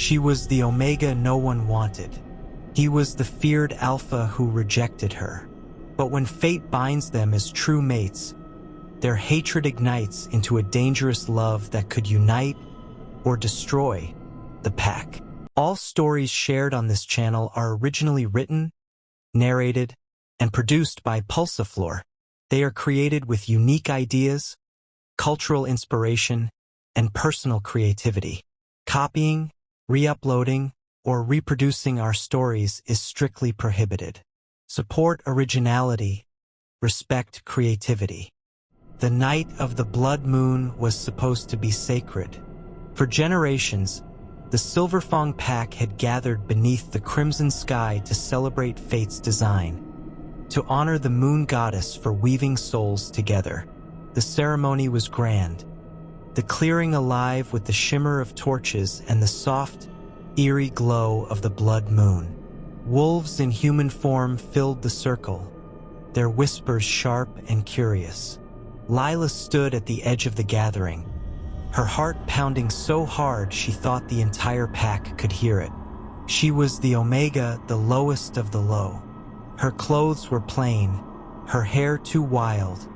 She was the Omega no one wanted. He was the feared Alpha who rejected her. But when fate binds them as true mates, their hatred ignites into a dangerous love that could unite or destroy the pack. All stories shared on this channel are originally written, narrated, and produced by PulseOfLore. They are created with unique ideas, cultural inspiration, and personal creativity. Copying, re-uploading, or reproducing our stories is strictly prohibited. Support originality, respect creativity. The night of the blood moon was supposed to be sacred. For generations, the Silverfang Pack had gathered beneath the crimson sky to celebrate fate's design, to honor the moon goddess for weaving souls together. The ceremony was grand, the clearing alive with the shimmer of torches and the soft, eerie glow of the blood moon. Wolves in human form filled the circle, their whispers sharp and curious. Lila stood at the edge of the gathering, her heart pounding so hard she thought the entire pack could hear it. She was the Omega, the lowest of the low. Her clothes were plain, her hair too wild,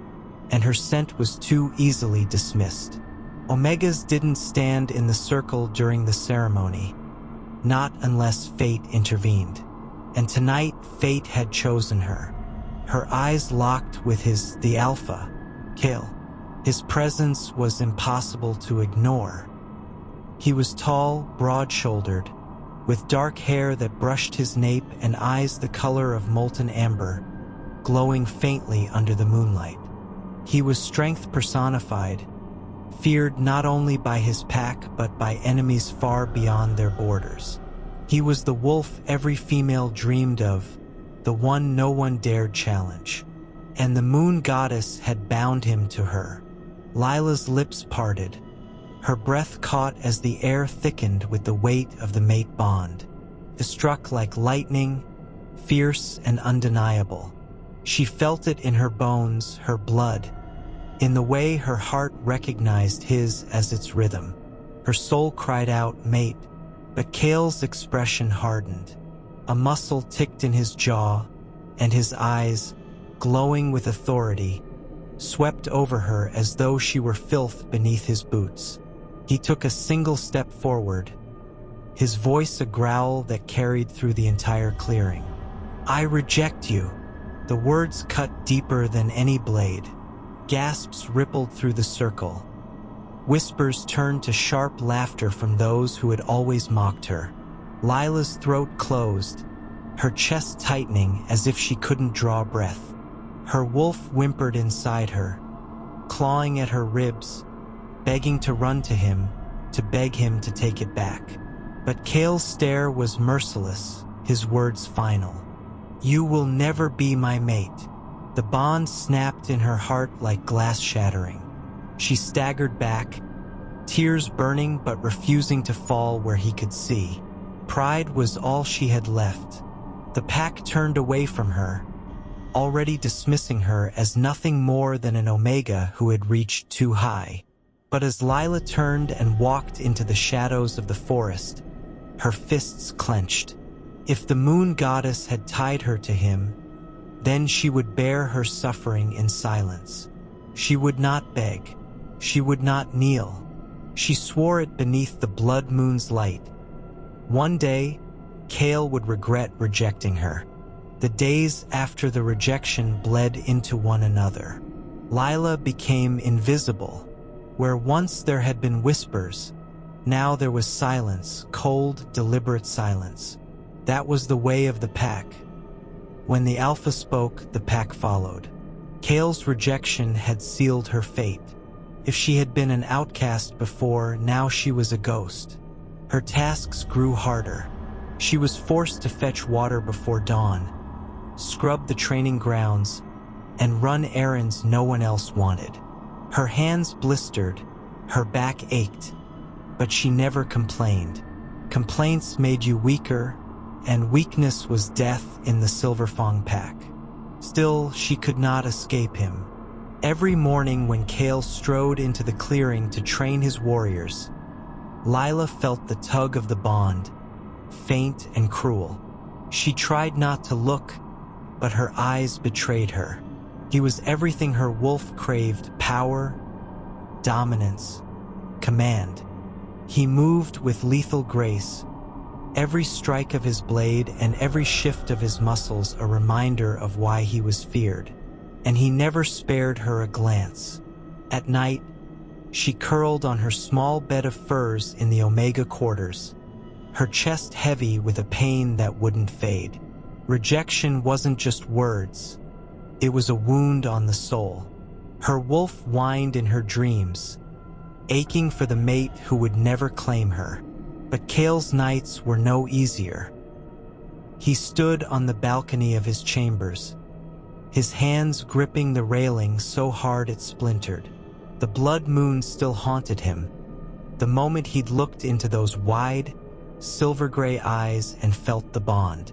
and her scent was too easily dismissed. Omegas didn't stand in the circle during the ceremony, not unless fate intervened. And tonight, fate had chosen her. Her eyes locked with the Alpha, Kael. His presence was impossible to ignore. He was tall, broad-shouldered, with dark hair that brushed his nape and eyes the color of molten amber, glowing faintly under the moonlight. He was strength personified, feared not only by his pack but by enemies far beyond their borders. He was the wolf every female dreamed of, the one no one dared challenge. And the moon goddess had bound him to her. Lila's lips parted, her breath caught as the air thickened with the weight of the mate bond. It struck like lightning, fierce and undeniable. She felt it in her bones, her blood, in the way her heart recognized his as its rhythm. Her soul cried out, "Mate," but Kael's expression hardened. A muscle ticked in his jaw, and his eyes, glowing with authority, swept over her as though she were filth beneath his boots. He took a single step forward, his voice a growl that carried through the entire clearing. "I reject you." The words cut deeper than any blade. Gasps rippled through the circle. Whispers turned to sharp laughter from those who had always mocked her. Lila's throat closed, her chest tightening as if she couldn't draw breath. Her wolf whimpered inside her, clawing at her ribs, begging to run to him, to beg him to take it back. But Kael's stare was merciless, his words final. "You will never be my mate." The bond snapped in her heart like glass shattering. She staggered back, tears burning but refusing to fall where he could see. Pride was all she had left. The pack turned away from her, already dismissing her as nothing more than an Omega who had reached too high. But as Lila turned and walked into the shadows of the forest, her fists clenched. If the moon goddess had tied her to him, then she would bear her suffering in silence. She would not beg. She would not kneel. She swore it beneath the blood moon's light. One day, Kael would regret rejecting her. The days after the rejection bled into one another. Lila became invisible. Where once there had been whispers, now there was silence, cold, deliberate silence. That was the way of the pack. When the Alpha spoke, the pack followed. Kael's rejection had sealed her fate. If she had been an outcast before, now she was a ghost. Her tasks grew harder. She was forced to fetch water before dawn, scrub the training grounds, and run errands no one else wanted. Her hands blistered, her back ached, but she never complained. Complaints made you weaker, and weakness was death in the Silverfang Pack. Still, she could not escape him. Every morning when Kael strode into the clearing to train his warriors, Lila felt the tug of the bond, faint and cruel. She tried not to look, but her eyes betrayed her. He was everything her wolf craved: power, dominance, command. He moved with lethal grace, every strike of his blade and every shift of his muscles a reminder of why he was feared. And he never spared her a glance. At night, she curled on her small bed of furs in the Omega quarters, her chest heavy with a pain that wouldn't fade. Rejection wasn't just words, it was a wound on the soul. Her wolf whined in her dreams, aching for the mate who would never claim her. But Kael's nights were no easier. He stood on the balcony of his chambers, his hands gripping the railing so hard it splintered. The blood moon still haunted him, the moment he'd looked into those wide, silver-gray eyes and felt the bond.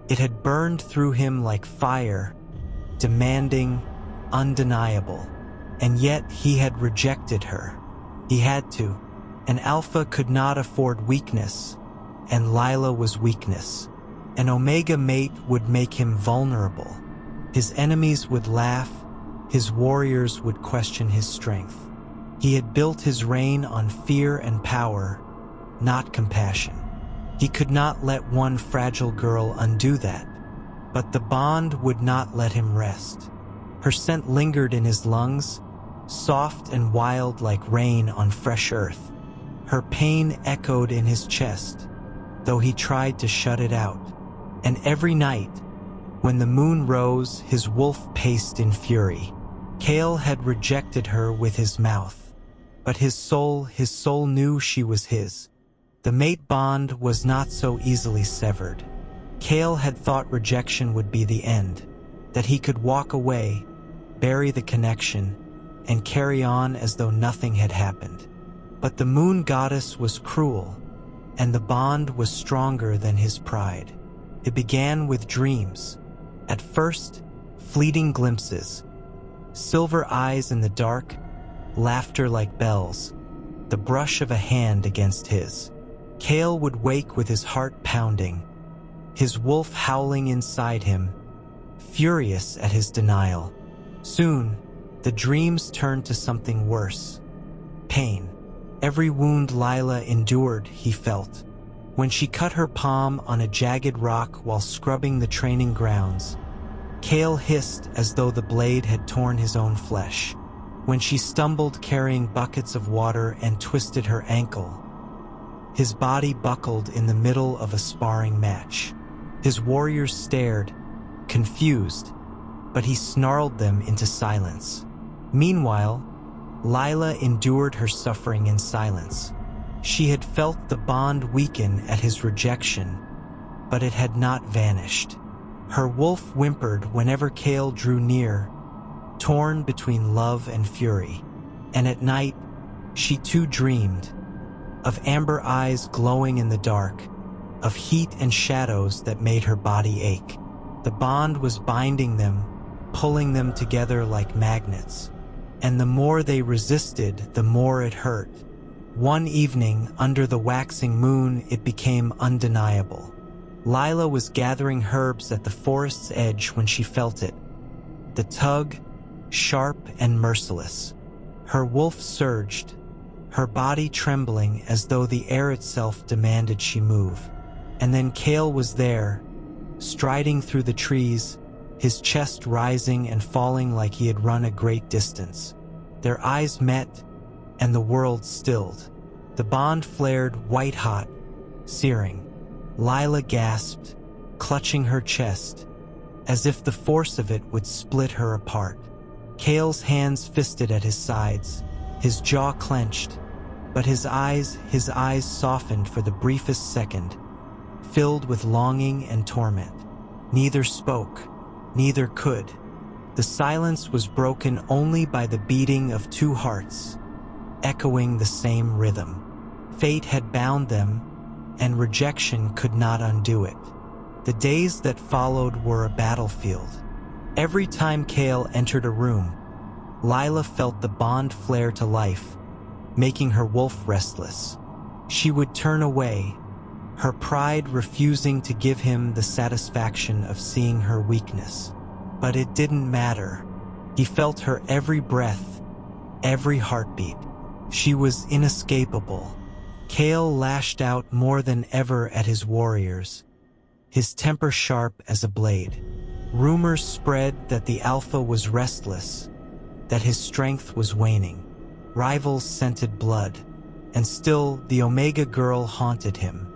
It had burned through him like fire, demanding, undeniable. And yet he had rejected her. He had to. An alpha could not afford weakness, and Lila was weakness. An Omega mate would make him vulnerable. His enemies would laugh, his warriors would question his strength. He had built his reign on fear and power, not compassion. He could not let one fragile girl undo that. But the bond would not let him rest. Her scent lingered in his lungs, soft and wild like rain on fresh earth. Her pain echoed in his chest, though he tried to shut it out. And every night, when the moon rose, his wolf paced in fury. Kael had rejected her with his mouth, but his soul knew she was his. The mate bond was not so easily severed. Kael had thought rejection would be the end, that he could walk away, bury the connection, and carry on as though nothing had happened. But the moon goddess was cruel, and the bond was stronger than his pride. It began with dreams. At first, fleeting glimpses, silver eyes in the dark, laughter like bells, the brush of a hand against his. Kael would wake with his heart pounding, his wolf howling inside him, furious at his denial. Soon, the dreams turned to something worse: pain. Every wound Lila endured, he felt. When she cut her palm on a jagged rock while scrubbing the training grounds, Kael hissed as though the blade had torn his own flesh. When she stumbled carrying buckets of water and twisted her ankle, his body buckled in the middle of a sparring match. His warriors stared, confused, but he snarled them into silence. Meanwhile, Lila endured her suffering in silence. She had felt the bond weaken at his rejection, but it had not vanished. Her wolf whimpered whenever Kael drew near, torn between love and fury. And at night, she too dreamed, of amber eyes glowing in the dark, of heat and shadows that made her body ache. The bond was binding them, pulling them together like magnets. And the more they resisted, the more it hurt. One evening, under the waxing moon, it became undeniable. Lila was gathering herbs at the forest's edge when she felt it. The tug, sharp and merciless. Her wolf surged, her body trembling as though the air itself demanded she move. And then Kael was there, striding through the trees, his chest rising and falling like he had run a great distance. Their eyes met, and the world stilled. The bond flared white-hot, searing. Lila gasped, clutching her chest, as if the force of it would split her apart. Kael's hands fisted at his sides, his jaw clenched, but his eyes softened for the briefest second, filled with longing and torment. Neither spoke, neither could. The silence was broken only by the beating of two hearts, echoing the same rhythm. Fate had bound them, and rejection could not undo it. The days that followed were a battlefield. Every time Kael entered a room, Lila felt the bond flare to life, making her wolf restless. She would turn away, her pride refusing to give him the satisfaction of seeing her weakness. But it didn't matter. He felt her every breath, every heartbeat. She was inescapable. Kael lashed out more than ever at his warriors, his temper sharp as a blade. Rumors spread that the Alpha was restless, that his strength was waning. Rivals scented blood, and still the Omega girl haunted him.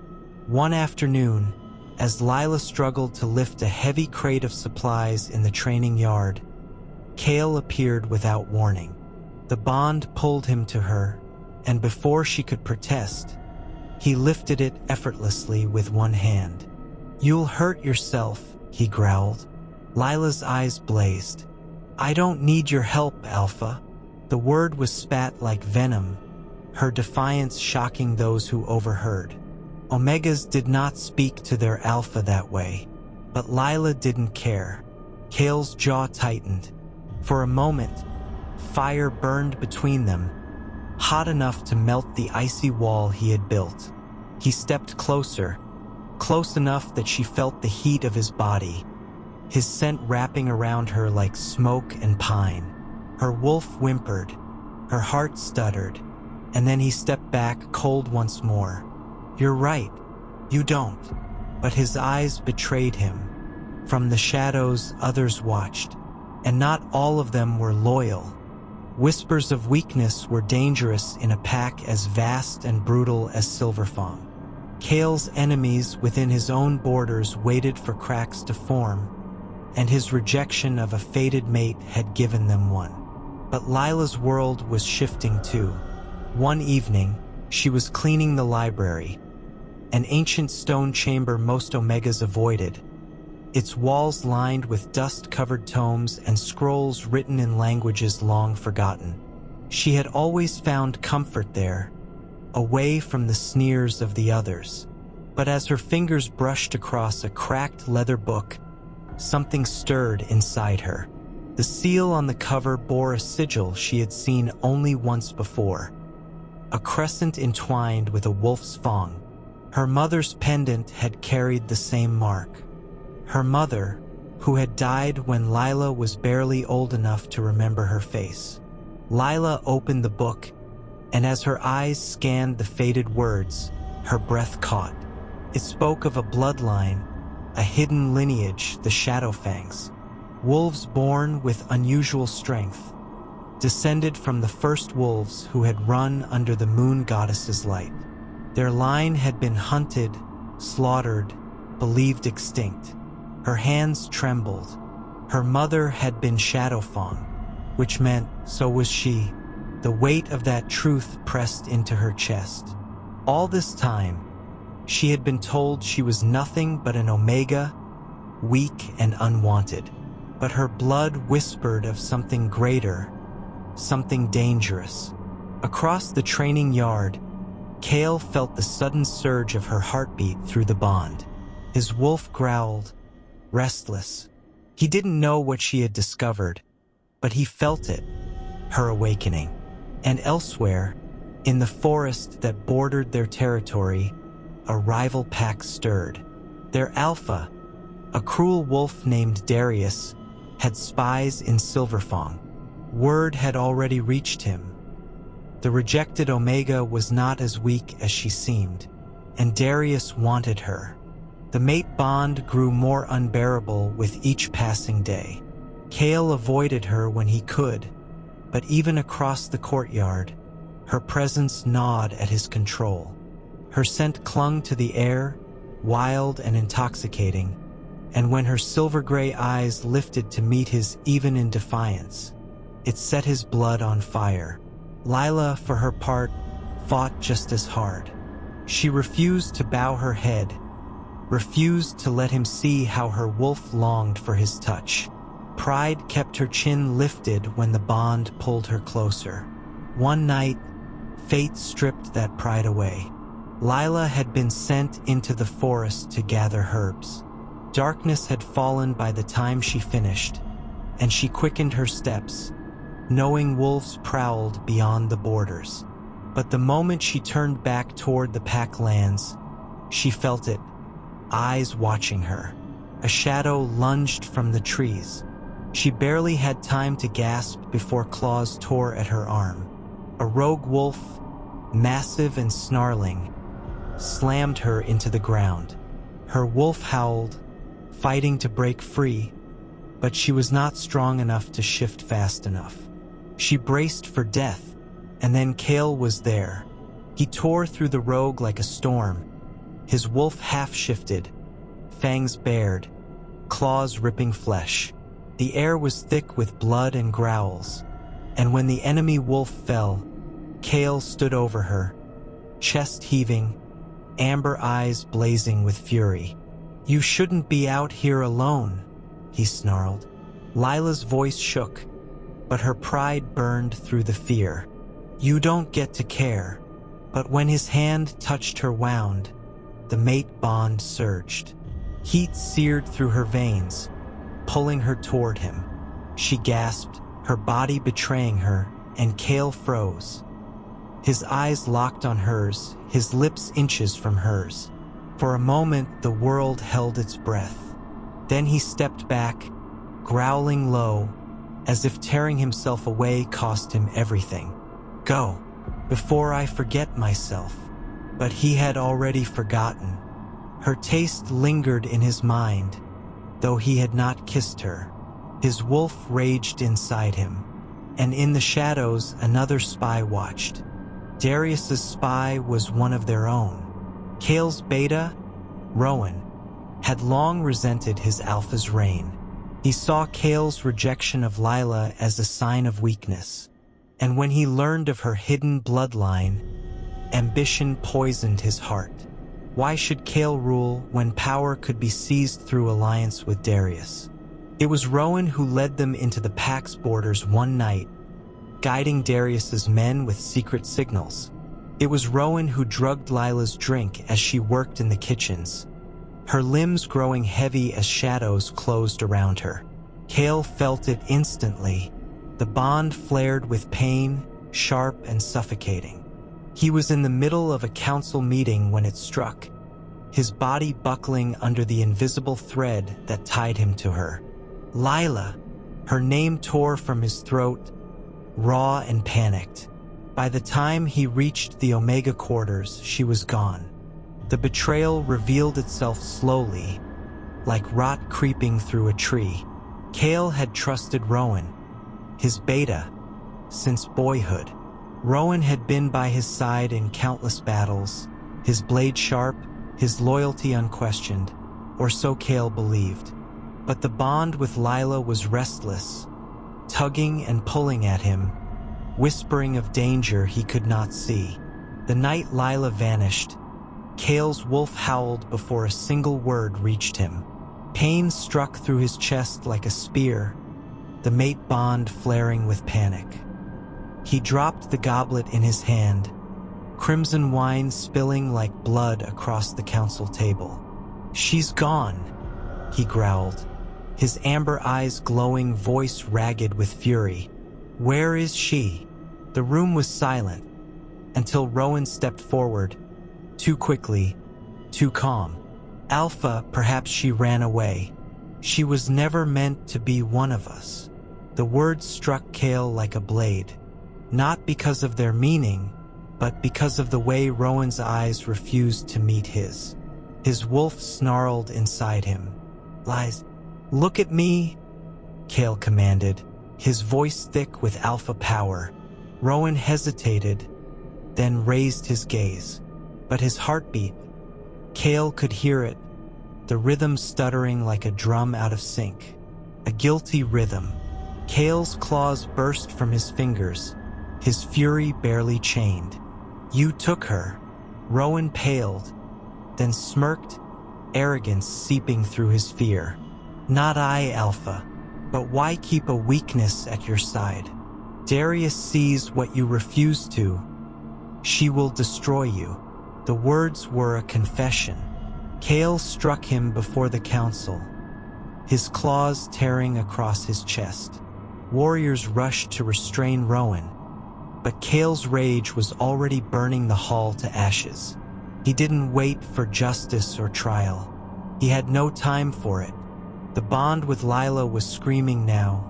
One afternoon, as Lila struggled to lift a heavy crate of supplies in the training yard, Kael appeared without warning. The bond pulled him to her, and before she could protest, he lifted it effortlessly with one hand. "You'll hurt yourself," he growled. Lila's eyes blazed. "I don't need your help, Alpha." The word was spat like venom, her defiance shocking those who overheard. Omegas did not speak to their Alpha that way, but Lila didn't care. Kael's jaw tightened. For a moment, fire burned between them, hot enough to melt the icy wall he had built. He stepped closer, close enough that she felt the heat of his body, his scent wrapping around her like smoke and pine. Her wolf whimpered, her heart stuttered, and then he stepped back cold once more. "You're right, you don't." But his eyes betrayed him. From the shadows, others watched, and not all of them were loyal. Whispers of weakness were dangerous in a pack as vast and brutal as Silverfang. Kael's enemies within his own borders waited for cracks to form, and his rejection of a fated mate had given them one. But Lila's world was shifting too. One evening, she was cleaning the library, an ancient stone chamber most Omegas avoided, its walls lined with dust-covered tomes and scrolls written in languages long forgotten. She had always found comfort there, away from the sneers of the others. But as her fingers brushed across a cracked leather book, something stirred inside her. The seal on the cover bore a sigil she had seen only once before, a crescent entwined with a wolf's fang. Her mother's pendant had carried the same mark. Her mother, who had died when Lila was barely old enough to remember her face. Lila opened the book, and as her eyes scanned the faded words, her breath caught. It spoke of a bloodline, a hidden lineage, the Shadowfangs. Wolves born with unusual strength, descended from the first wolves who had run under the moon goddess's light. Their line had been hunted, slaughtered, believed extinct. Her hands trembled. Her mother had been Shadowfang, which meant so was she. The weight of that truth pressed into her chest. All this time, she had been told she was nothing but an Omega, weak and unwanted. But her blood whispered of something greater, something dangerous. Across the training yard, Kael felt the sudden surge of her heartbeat through the bond. His wolf growled, restless. He didn't know what she had discovered, but he felt it, her awakening. And elsewhere, in the forest that bordered their territory, a rival pack stirred. Their alpha, a cruel wolf named Darius, had spies in Silverfang. Word had already reached him. The rejected Omega was not as weak as she seemed, and Darius wanted her. The mate bond grew more unbearable with each passing day. Kael avoided her when he could, but even across the courtyard, her presence gnawed at his control. Her scent clung to the air, wild and intoxicating, and when her silver-gray eyes lifted to meet his even in defiance, it set his blood on fire. Lila, for her part, fought just as hard. She refused to bow her head, refused to let him see how her wolf longed for his touch. Pride kept her chin lifted when the bond pulled her closer. One night, fate stripped that pride away. Lila had been sent into the forest to gather herbs. Darkness had fallen by the time she finished, and she quickened her steps, knowing wolves prowled beyond the borders. But the moment she turned back toward the pack lands, she felt it, eyes watching her. A shadow lunged from the trees. She barely had time to gasp before claws tore at her arm. A rogue wolf, massive and snarling, slammed her into the ground. Her wolf howled, fighting to break free, but she was not strong enough to shift fast enough. She braced for death, and then Kael was there. He tore through the rogue like a storm, his wolf half-shifted, fangs bared, claws ripping flesh. The air was thick with blood and growls, and when the enemy wolf fell, Kael stood over her, chest heaving, amber eyes blazing with fury. "You shouldn't be out here alone," he snarled. Lila's voice shook, but her pride burned through the fear. "You don't get to care." But when his hand touched her wound, the mate bond surged. Heat seared through her veins, pulling her toward him. She gasped, her body betraying her, and Kael froze. His eyes locked on hers, his lips inches from hers. For a moment, the world held its breath. Then he stepped back, growling low, as if tearing himself away cost him everything. "Go, before I forget myself." But he had already forgotten. Her taste lingered in his mind, though he had not kissed her. His wolf raged inside him, and in the shadows another spy watched. Darius's spy was one of their own. Kael's beta, Rowan, had long resented his alpha's reign. He saw Kael's rejection of Lila as a sign of weakness, and when he learned of her hidden bloodline, ambition poisoned his heart. Why should Kael rule when power could be seized through alliance with Darius? It was Rowan who led them into the pack's borders one night, guiding Darius's men with secret signals. It was Rowan who drugged Lila's drink as she worked in the kitchens, her limbs growing heavy as shadows closed around her. Kael felt it instantly. The bond flared with pain, sharp and suffocating. He was in the middle of a council meeting when it struck, his body buckling under the invisible thread that tied him to her. Lila, her name tore from his throat, raw and panicked. By the time he reached the Omega quarters, she was gone. The betrayal revealed itself slowly, like rot creeping through a tree. Kael had trusted Rowan, his beta, since boyhood. Rowan had been by his side in countless battles, his blade sharp, his loyalty unquestioned, or so Kael believed. But the bond with Lila was restless, tugging and pulling at him, whispering of danger he could not see. The night Lila vanished, Kael's wolf howled before a single word reached him. Pain struck through his chest like a spear, the mate bond flaring with panic. He dropped the goblet in his hand, crimson wine spilling like blood across the council table. "She's gone," he growled, his amber eyes glowing, voice ragged with fury. "Where is she?" The room was silent, until Rowan stepped forward, too quickly, too calm. "Alpha, perhaps she ran away. She was never meant to be one of us." The words struck Kael like a blade, not because of their meaning, but because of the way Rowan's eyes refused to meet his. His wolf snarled inside him. "Lies, look at me," Kael commanded, his voice thick with alpha power. Rowan hesitated, then raised his gaze. But his heartbeat, Kael could hear it, the rhythm stuttering like a drum out of sync. A guilty rhythm. Kael's claws burst from his fingers, his fury barely chained. "You took her." Rowan paled, then smirked, arrogance seeping through his fear. "Not I, Alpha. But why keep a weakness at your side? Darius sees what you refuse to. She will destroy you." The words were a confession. Kael struck him before the council, his claws tearing across his chest. Warriors rushed to restrain Rowan, But Kael's rage was already burning the hall to ashes. He didn't wait for justice or trial. He had no time for it. The bond with Lila was screaming now.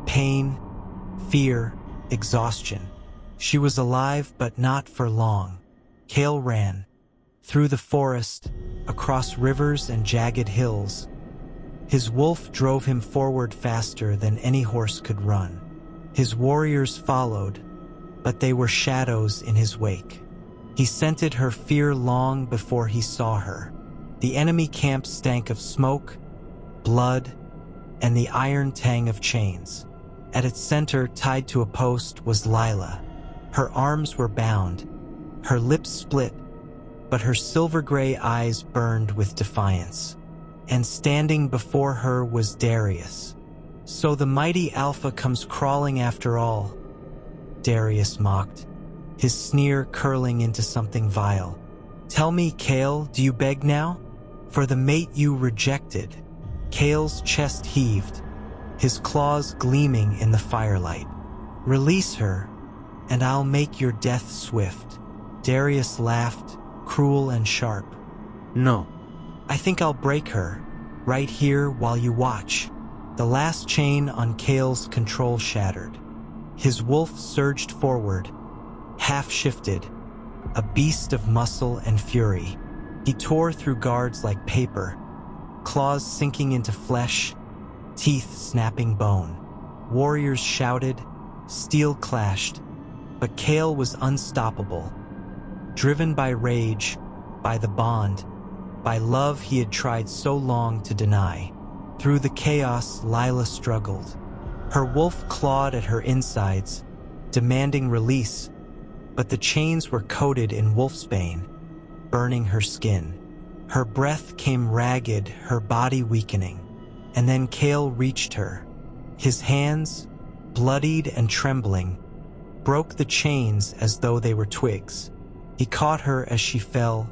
Pain, fear, exhaustion. She was alive, but not for long. Kael ran. Through the forest, across rivers and jagged hills. His wolf drove him forward faster than any horse could run. His warriors followed, but they were shadows in his wake. He scented her fear long before he saw her. The enemy camp stank of smoke, blood, and the iron tang of chains. At its center, tied to a post, was Lila. Her arms were bound, her lips split, but her silver-gray eyes burned with defiance. And standing before her was Darius. "So the mighty Alpha comes crawling after all," Darius mocked, his sneer curling into something vile. "Tell me, Kael, do you beg now? For the mate you rejected." Kael's chest heaved, his claws gleaming in the firelight. "Release her, and I'll make your death swift." Darius laughed, cruel and sharp. "No." "I think I'll break her, right here while you watch." The last chain on Kael's control shattered. His wolf surged forward, half-shifted, a beast of muscle and fury. He tore through guards like paper, claws sinking into flesh, teeth snapping bone. Warriors shouted, steel clashed, but Kael was unstoppable. Driven by rage, by the bond, by love he had tried so long to deny. Through the chaos, Lila struggled. Her wolf clawed at her insides, demanding release, but the chains were coated in wolfsbane, burning her skin. Her breath came ragged, her body weakening. And then Kael reached her. His hands, bloodied and trembling, broke the chains as though they were twigs. He caught her as she fell,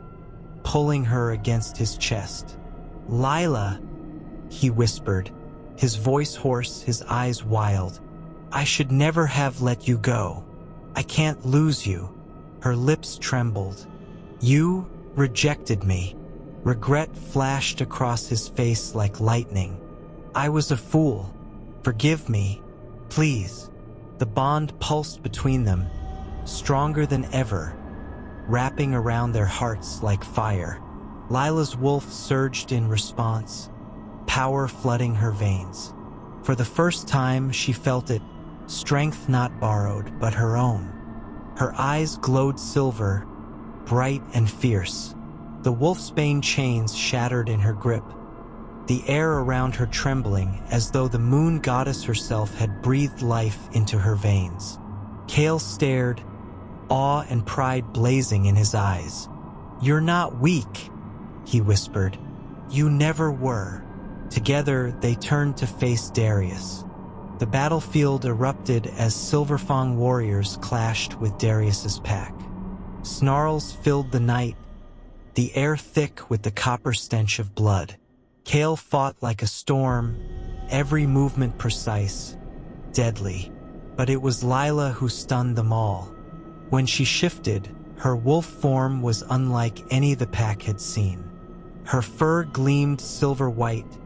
pulling her against his chest. "Lila," he whispered, his voice hoarse, his eyes wild. "I should never have let you go. I can't lose you." Her lips trembled. "You rejected me." Regret flashed across his face like lightning. "I was a fool. Forgive me, please." The bond pulsed between them, stronger than ever, wrapping around their hearts like fire. Lila's wolf surged in response, power flooding her veins. For the first time, she felt it, strength not borrowed, but her own. Her eyes glowed silver, bright and fierce. The wolfsbane chains shattered in her grip, the air around her trembling as though the moon goddess herself had breathed life into her veins. Kael stared, awe and pride blazing in his eyes. "You're not weak," he whispered. "You never were." Together, they turned to face Darius. The battlefield erupted as Silverfang warriors clashed with Darius's pack. Snarls filled the night, the air thick with the copper stench of blood. Kael fought like a storm, every movement precise, deadly. But it was Lila who stunned them all. When she shifted, her wolf form was unlike any the pack had seen. Her fur gleamed silver-white,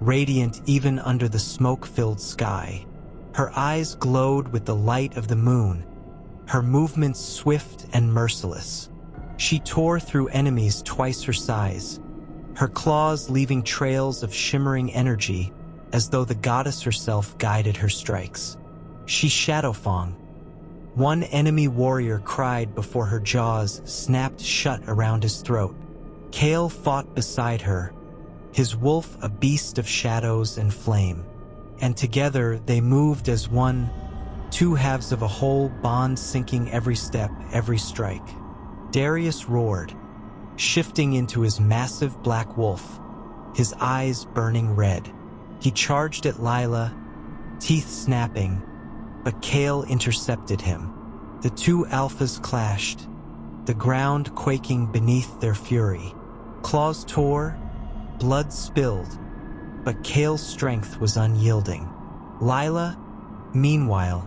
radiant even under the smoke-filled sky. Her eyes glowed with the light of the moon, her movements swift and merciless. She tore through enemies twice her size, her claws leaving trails of shimmering energy as though the goddess herself guided her strikes. She shadowfang. One enemy warrior cried before her jaws snapped shut around his throat. Kael fought beside her, his wolf a beast of shadows and flame. And together they moved as one, two halves of a whole bond sinking every step, every strike. Darius roared, shifting into his massive black wolf, his eyes burning red. He charged at Lila, teeth snapping, but Kael intercepted him. The two alphas clashed, the ground quaking beneath their fury. Claws tore, blood spilled, but Kael's strength was unyielding. Lila, meanwhile,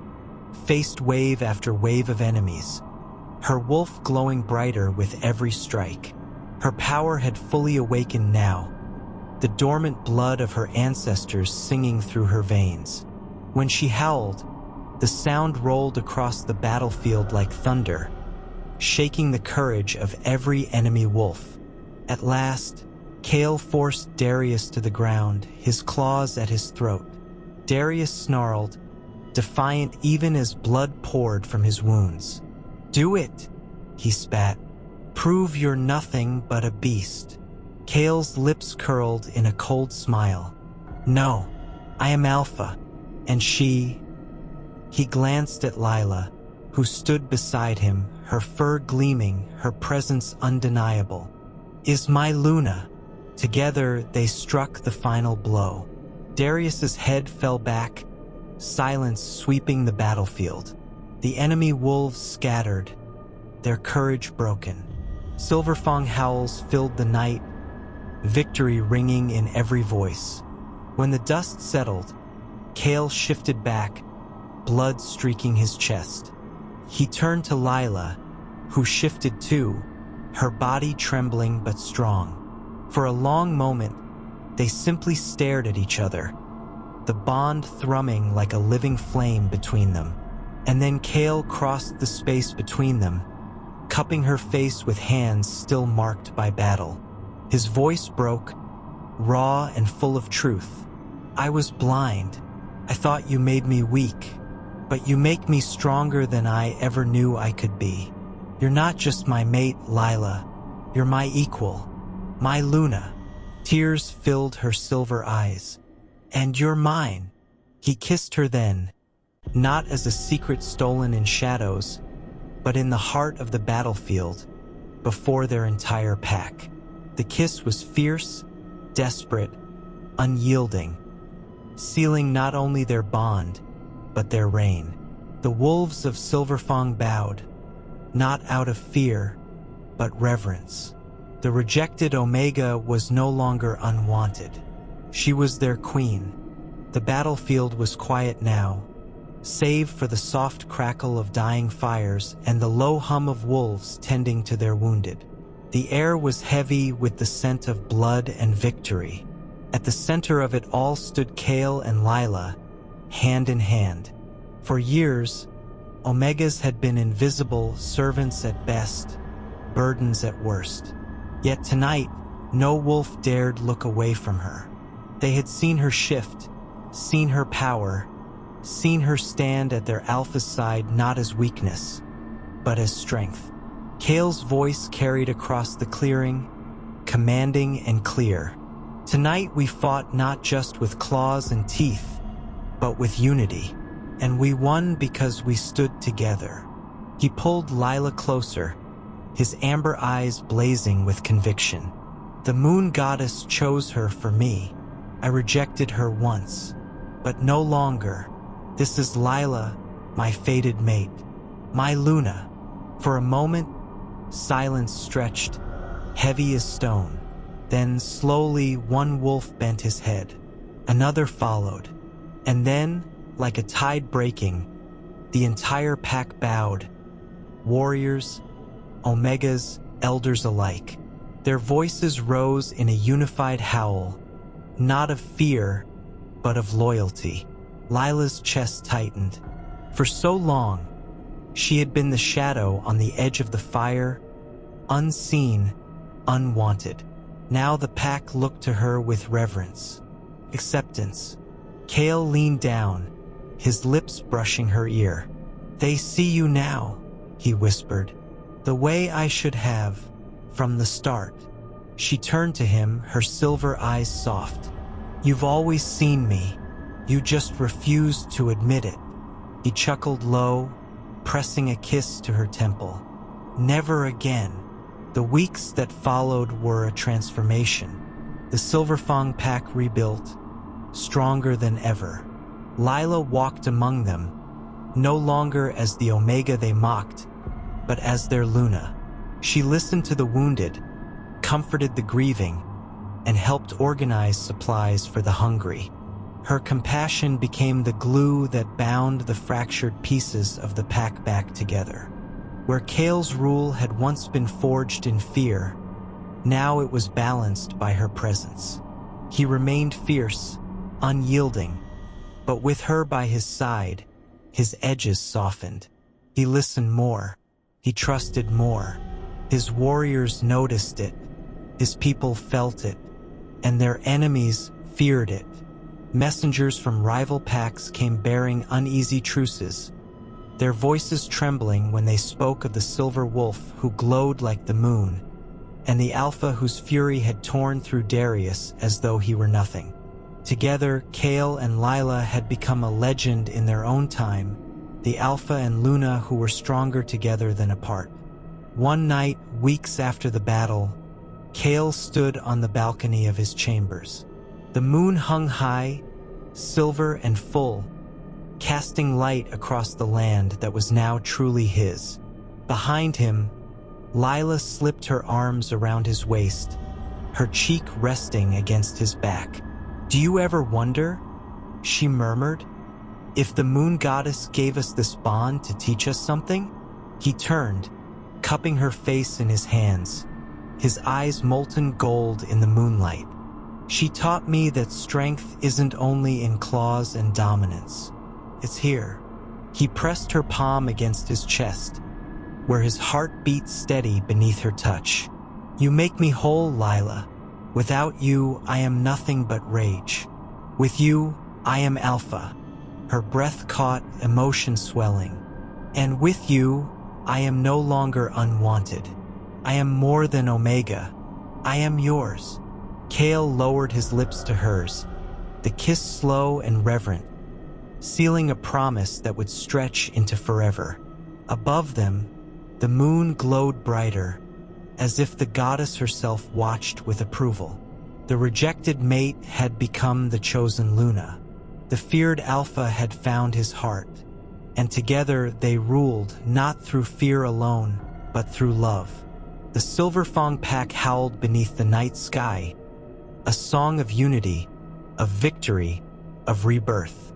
faced wave after wave of enemies, her wolf glowing brighter with every strike. Her power had fully awakened now, the dormant blood of her ancestors singing through her veins. When she howled, the sound rolled across the battlefield like thunder, shaking the courage of every enemy wolf. At last, Kael forced Darius to the ground, his claws at his throat. Darius snarled, defiant even as blood poured from his wounds. "Do it," he spat. "Prove you're nothing but a beast." Kael's lips curled in a cold smile. "No, I am Alpha, and she—" He glanced at Lila, who stood beside him, her fur gleaming, her presence undeniable. "Is my Luna." Together, they struck the final blow. Darius's head fell back, silence sweeping the battlefield. The enemy wolves scattered, their courage broken. Silverfang howls filled the night, victory ringing in every voice. When the dust settled, Kael shifted back, blood streaking his chest. He turned to Lila, who shifted too, her body trembling but strong. For a long moment, they simply stared at each other, the bond thrumming like a living flame between them. And then Kael crossed the space between them, cupping her face with hands still marked by battle. His voice broke, raw and full of truth. "I was blind. I thought you made me weak, but you make me stronger than I ever knew I could be. You're not just my mate, Lila. You're my equal, my Luna." Tears filled her silver eyes. "And you're mine." He kissed her then, not as a secret stolen in shadows, but in the heart of the battlefield, before their entire pack. The kiss was fierce, desperate, unyielding, sealing not only their bond, but their reign. The wolves of Silverfang bowed, not out of fear, but reverence. The rejected Omega was no longer unwanted. She was their queen. The battlefield was quiet now, save for the soft crackle of dying fires and the low hum of wolves tending to their wounded. The air was heavy with the scent of blood and victory. At the center of it all stood Kael and Lila, hand in hand. For years, Omegas had been invisible servants at best, burdens at worst. Yet tonight, no wolf dared look away from her. They had seen her shift, seen her power, seen her stand at their alpha's side not as weakness, but as strength. Kael's voice carried across the clearing, commanding and clear. "Tonight we fought not just with claws and teeth, but with unity, and we won because we stood together." He pulled Lila closer, his amber eyes blazing with conviction. "The moon goddess chose her for me. I rejected her once, but no longer. This is Lila, my fated mate, my Luna." For a moment, silence stretched, heavy as stone. Then slowly one wolf bent his head. Another followed. And then, like a tide breaking, the entire pack bowed. Warriors, Omegas, elders alike. Their voices rose in a unified howl, not of fear, but of loyalty. Lila's chest tightened. For so long, she had been the shadow on the edge of the fire, unseen, unwanted. Now the pack looked to her with reverence, acceptance. Kael leaned down, his lips brushing her ear. "They see you now," he whispered, "the way I should have, from the start." She turned to him, her silver eyes soft. "You've always seen me. You just refused to admit it." He chuckled low, pressing a kiss to her temple. "Never again." The weeks that followed were a transformation. The Silverfang Pack rebuilt, stronger than ever. Lila walked among them, no longer as the Omega they mocked, but as their Luna. She listened to the wounded, comforted the grieving, and helped organize supplies for the hungry. Her compassion became the glue that bound the fractured pieces of the pack back together. Where Kael's rule had once been forged in fear, now it was balanced by her presence. He remained fierce, unyielding, but with her by his side, his edges softened. He listened more. He trusted more. His warriors noticed it. His people felt it. And their enemies feared it. Messengers from rival packs came bearing uneasy truces, their voices trembling when they spoke of the silver wolf who glowed like the moon, and the alpha whose fury had torn through Darius as though he were nothing. Together, Kael and Lila had become a legend in their own time, the alpha and Luna who were stronger together than apart. One night, weeks after the battle, Kael stood on the balcony of his chambers. The moon hung high, silver and full, casting light across the land that was now truly his. Behind him, Lila slipped her arms around his waist, her cheek resting against his back. "Do you ever wonder?" she murmured. "If the moon goddess gave us this bond to teach us something?" He turned, cupping her face in his hands, his eyes molten gold in the moonlight. "She taught me that strength isn't only in claws and dominance. It's here." He pressed her palm against his chest, where his heart beat steady beneath her touch. "You make me whole, Lila. Without you, I am nothing but rage. With you, I am alpha." Her breath caught, emotion swelling. "And with you, I am no longer unwanted. I am more than Omega. I am yours." Kael lowered his lips to hers, the kiss slow and reverent, sealing a promise that would stretch into forever. Above them, the moon glowed brighter, as if the goddess herself watched with approval. The rejected mate had become the chosen Luna. The feared alpha had found his heart, and together they ruled not through fear alone, but through love. The Silverfang Pack howled beneath the night sky, a song of unity, of victory, of rebirth.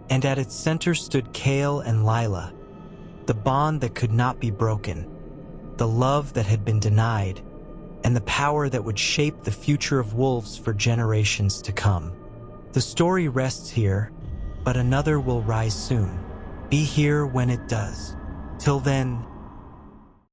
And at its center stood Kael and Lila, the bond that could not be broken, the love that had been denied, and the power that would shape the future of wolves for generations to come. The story rests here, but another will rise soon. Be here when it does. Till then,